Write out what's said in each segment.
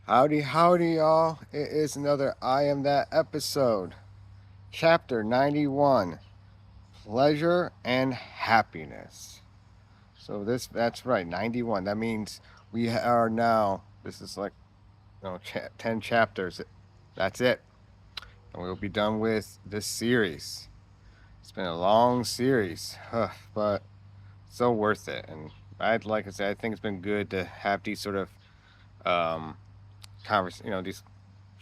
Howdy, howdy, y'all. It is another I Am That episode. Chapter 91 Pleasure and Happiness. That's right, 91. That means we are now, this is like, 10 chapters. That's it. And we'll be done with this series. It's been a long series, but so worth it. And like I said, I think it's been good to have these sort of, um, these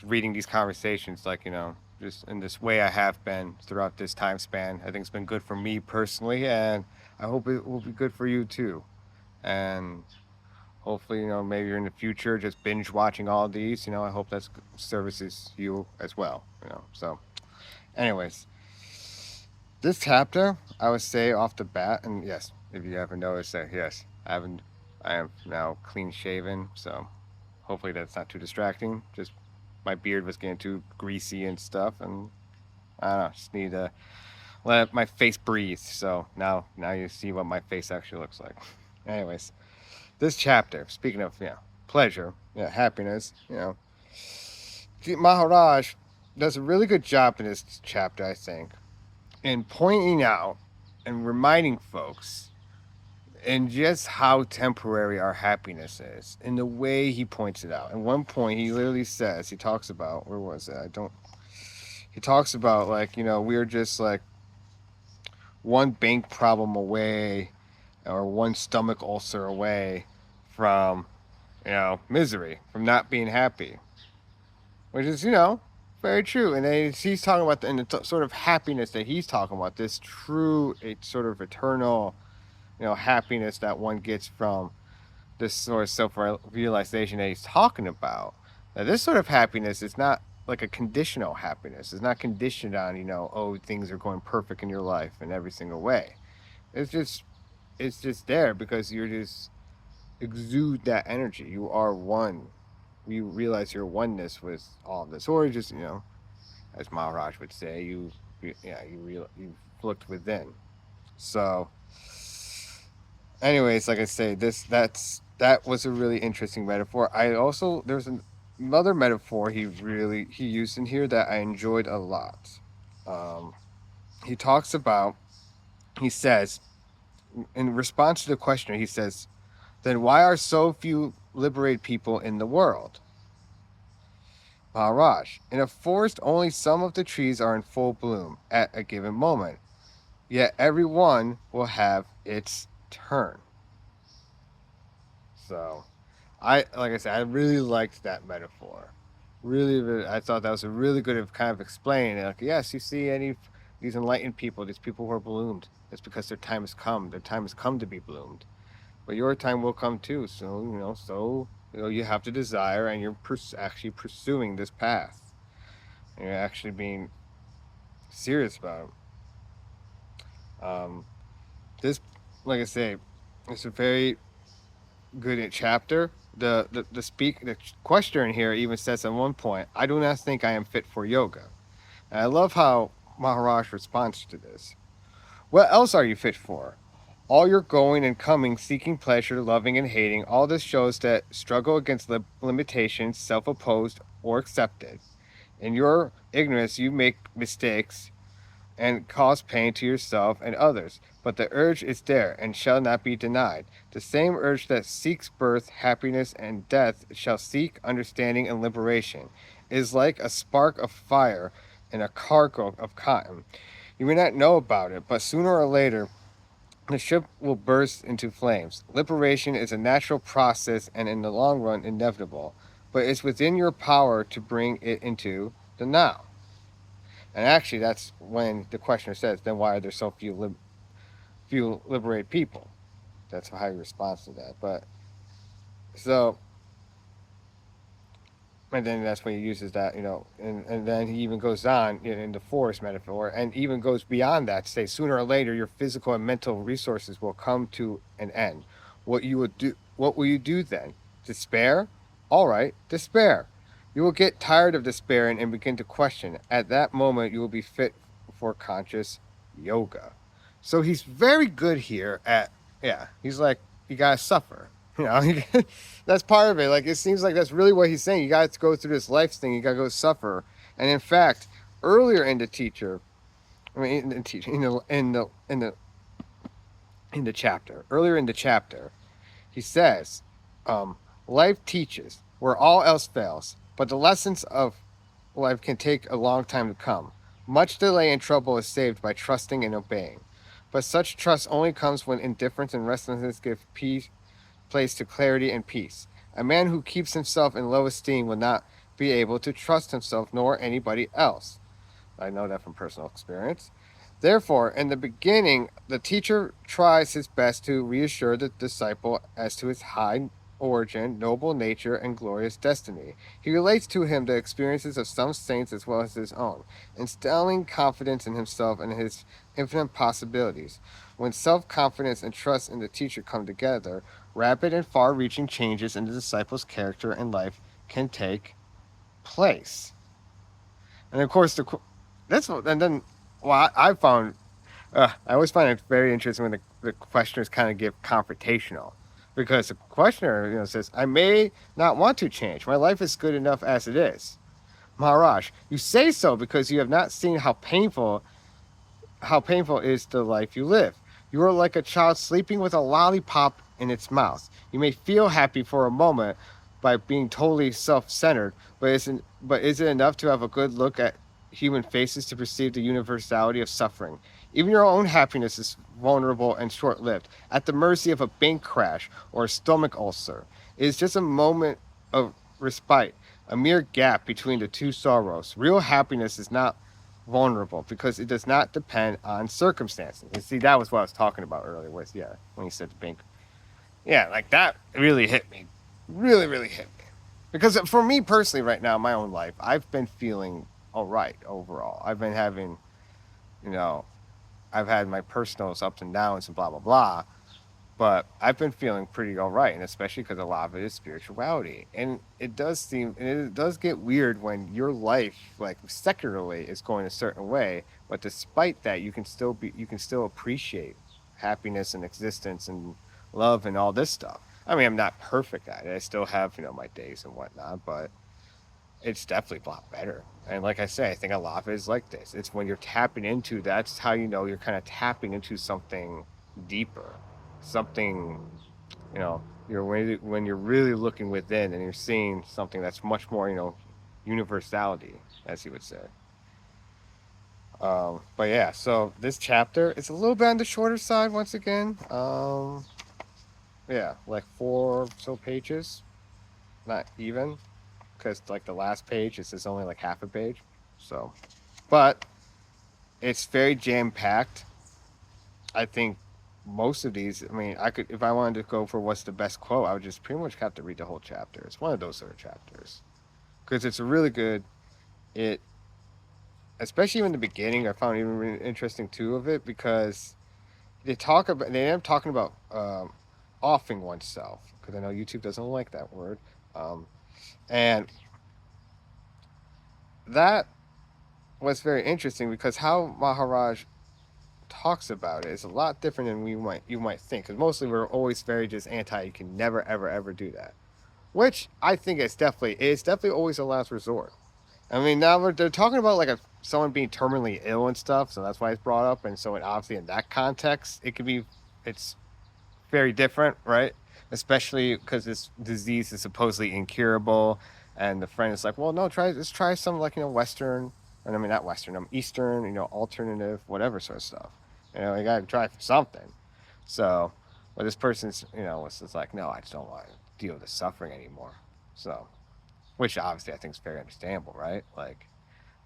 reading these conversations, like just in this way I have been throughout this time span. I think it's been good for me personally, and I hope it will be good for you too. And hopefully, maybe you're in the future just binge watching all of these. I hope that services you as well. So, anyways, this chapter I would say off the bat, and yes, if you haven't noticed that, yes, I am now clean shaven, so hopefully that's not too distracting. Just my beard was getting too greasy and stuff, and I don't know, just need to let my face breathe. So now you see what my face actually looks like. Anyways, this chapter, speaking of pleasure, happiness, Maharaj does a really good job in this chapter, I think, in pointing out and reminding folks and just how temporary our happiness is in the way he points it out. At one point, he literally says, he talks about, where was it? He talks about, like, we're just like one bank problem away or one stomach ulcer away from, misery, from not being happy, which is, very true. And then he's talking about the sort of happiness that he's talking about, this true, sort of eternal, happiness that one gets from this sort of self realization that he's talking about. Now, this sort of happiness is not like a conditional happiness. It's not conditioned on, oh, things are going perfect in your life in every single way. It's just there because you're just exude that energy. You are one. You realize your oneness with all of this, or just as Maharaj would say, you looked within. So, anyways, like I say, that was a really interesting metaphor. I also there's another metaphor he used in here that I enjoyed a lot. Um, he talks about he says in response to the questioner, he says, "Then why are so few liberated people in the world?" Maharaj, in a forest, only some of the trees are in full bloom at a given moment. Yet every one will have its turn. So, like I said, I really liked that metaphor. Really, really, I thought that was a really good of kind of explaining it. Like, yes, you see these enlightened people, these people who are bloomed. It's because their time has come. Their time has come to be bloomed. But your time will come too. So you have the desire, and you're actually pursuing this path. And you're actually being serious about it. This, like I say, it's a very good chapter. The questioner in here even says at one point, "I do not think I am fit for yoga." And I love how Maharaj responds to this. What else are you fit for? All your going and coming, seeking pleasure, loving and hating, all this shows that struggle against limitations, self-opposed or accepted. In your ignorance, you make mistakes and cause pain to yourself and others. But the urge is there and shall not be denied. The same urge that seeks birth, happiness, and death shall seek understanding and liberation. It is like a spark of fire in a cargo of cotton. You may not know about it, but sooner or later the ship will burst into flames. Liberation is a natural process and in the long run inevitable, but it's within your power to bring it into the now. And actually, that's when the questioner says, "Then why are there so few liberated people?" That's how he responds to that. But so, and then that's when he uses that, and then he even goes on in the forest metaphor, and even goes beyond that to say, sooner or later, your physical and mental resources will come to an end. What will you do then? Despair? All right, despair. You will get tired of despairing and begin to question. At that moment, you will be fit for conscious yoga. So he's very good here at, yeah, he's like, you gotta suffer. You know, that's part of it. Like it seems like that's really what he's saying. You got to go through this life thing. You got to go suffer. And in fact, earlier in the teacher, I mean, in the teacher, in the chapter, earlier in the chapter, he says, "Life teaches where all else fails, but the lessons of life can take a long time to come. Much delay and trouble is saved by trusting and obeying. But such trust only comes when indifference and restlessness give peace place to clarity and peace. A man who keeps himself in low esteem will not be able to trust himself nor anybody else. I know that from personal experience. Therefore, in the beginning, the teacher tries his best to reassure the disciple as to his high origin, noble nature, and glorious destiny. He relates to him the experiences of some saints as well as his own, instilling confidence in himself and his infinite possibilities. When self confidence and trust in the teacher come together, rapid and far reaching changes in the disciple's character and life can take place. And of course, that's what, and then, well, I found, I always find it very interesting when the questioners kind of give confrontational, because the questioner, says, "I may not want to change. My life is good enough as it is." Maharaj, you say so because you have not seen how painful is the life you live. You are like a child sleeping with a lollipop in its mouth. You may feel happy for a moment by being totally self-centered, but is it enough to have a good look at human faces to perceive the universality of suffering? Even your own happiness is vulnerable and short-lived, at the mercy of a bank crash or a stomach ulcer. It is just a moment of respite, a mere gap between the two sorrows. Real happiness is not vulnerable because it does not depend on circumstances. And see, that was what I was talking about earlier. Was when he said the bank, like that really hit me, really, really hit me. Because for me personally, right now in my own life, I've been feeling all right overall. I've been having, you know, I've had my personal ups and downs and blah blah blah. But I've been feeling pretty all right, and especially because a lot of it is spirituality. And it does get weird when your life, like secularly, is going a certain way, but despite that, you can still appreciate happiness and existence and love and all this stuff. I mean, I'm not perfect at it. I still have, my days and whatnot, but it's definitely a lot better. And like I say, I think a lot of it is like this. It's when you're tapping into, that's how you know you're kind of tapping into something deeper, something, you're when you're really looking within and you're seeing something that's much more, universality, as you would say. But yeah, so this chapter is a little bit on the shorter side once again. Yeah, like 4 or so pages, not even, because like the last page is just only like half a page. So, but it's very jam packed. I think most of these. I mean, I could if I wanted to go for what's the best quote, I would just pretty much have to read the whole chapter. It's one of those sort of chapters because it's really good. It, especially in the beginning, I found even really interesting too of it because they end up talking about offing oneself because I know YouTube doesn't like that word, um, and that was very interesting because how Maharaj talks about it is a lot different than you might think. Because mostly we're always very just anti. You can never ever ever do that, which I think it's definitely always a last resort. I mean, now they're talking about like someone being terminally ill and stuff, so that's why it's brought up. And so, obviously, in that context, it's very different, right? Especially because this disease is supposedly incurable, and the friend is like, "Well, no, let's try some like Western, or I mean not Western, Eastern, alternative, whatever sort of stuff. You gotta try something." So, but this person's, was just like, "No, I just don't want to deal with the suffering anymore." So, which obviously I think is very understandable, right? Like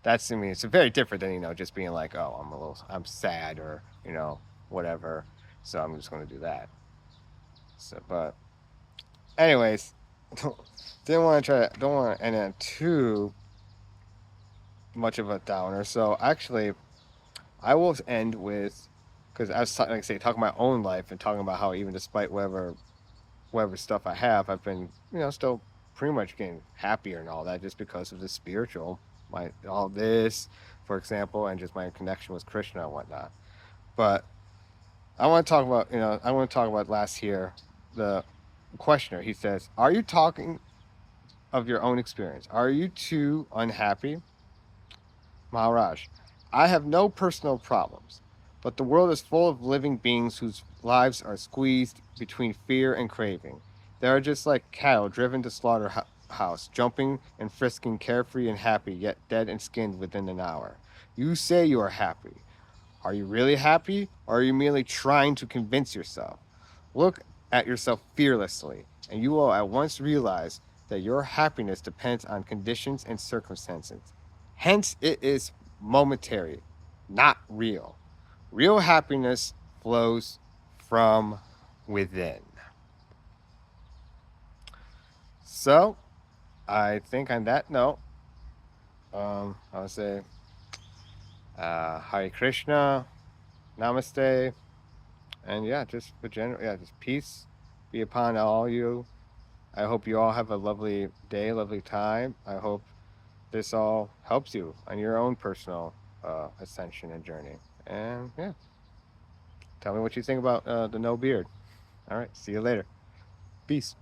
that's, I mean, it's very different than just being like, "Oh, I'm sad," or whatever. So I'm just going to do that. So, but anyways, don't want to end on too much of a downer. So actually, I will end with, because I was like I say talking about my own life and talking about how even despite whatever stuff I have, I've been still pretty much getting happier and all that just because of the spiritual, my all this, for example, and just my connection with Krishna and whatnot. But I want to talk about last year the questioner. He says, "Are you talking of your own experience? Are you too unhappy?" Maharaj, I have no personal problems, but the world is full of living beings whose lives are squeezed between fear and craving. They are just like cattle driven to slaughterhouse, jumping and frisking, carefree and happy, yet dead and skinned within an hour. You say you are happy. Are you really happy, or are you merely trying to convince yourself? Look at yourself fearlessly, and you will at once realize that your happiness depends on conditions and circumstances. Hence, it is momentary, not real. Real happiness flows from within. So, I think on that note, I would say Hare Krishna, Namaste, and yeah, just for general, yeah, just peace be upon all you. I hope you all have a lovely day, lovely time. I hope this all helps you on your own personal ascension and journey. And yeah, tell me what you think about the no beard. All right, see you later. Peace.